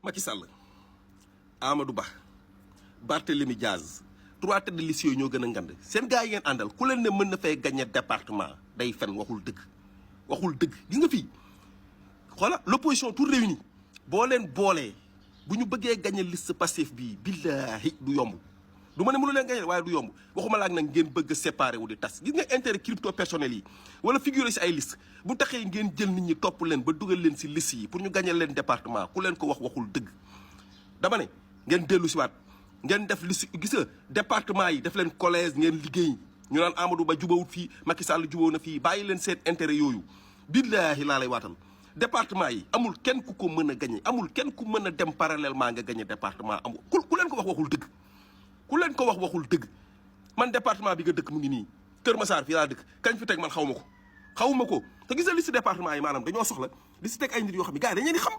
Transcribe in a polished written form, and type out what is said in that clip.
Macky Sall Amadou Ba Barthélémy Diaz 3 têtes de liste yooyu ñoo gën a ngand seen gars yi ngeen àndal ku leen ne mën na fay gagner département day fen waxul dëgg gis nga fii xoola l'opposition tout réunie boo leen boolee bu ñu bëggee gagner liste Pastef bii billaahi du yomb du ma ne mënu leen gagner waaye du yomb waxuma la ak nag ngeen bëgg a séparer wu di tas gis nga intérêt crypto personnel yi wala figurer si ay liste bu taxee ngeen jël nit ñi topp leen ba dugal leen si liste yi pour ñu gagner leen département ku leen ko waxul dëgg dama ne ngeen dellu si waat ngeen def liste gis nga département yi def leen collège ngeen liggéey ñu naan Amadou Ba jubawut fii Macky Sall jubóo na fii bàyyi leen seen intérêt yooyu billaahi laa lay waatal département yi amul kenn ku ko mën a gagné amul kenn ku mën a dem parallèlement nga gagné département amul ku leen ko waxul dëgg ku leen ko waxul dëgg man département bi nga dëkk mu ngi nii Kër Massar fii laa dëkk kañ fi teg man xawma ko te gis nga liste département yi maanaam dañoo soxla di si teg ay nit yoo xam ne gars yi dañu leen di xam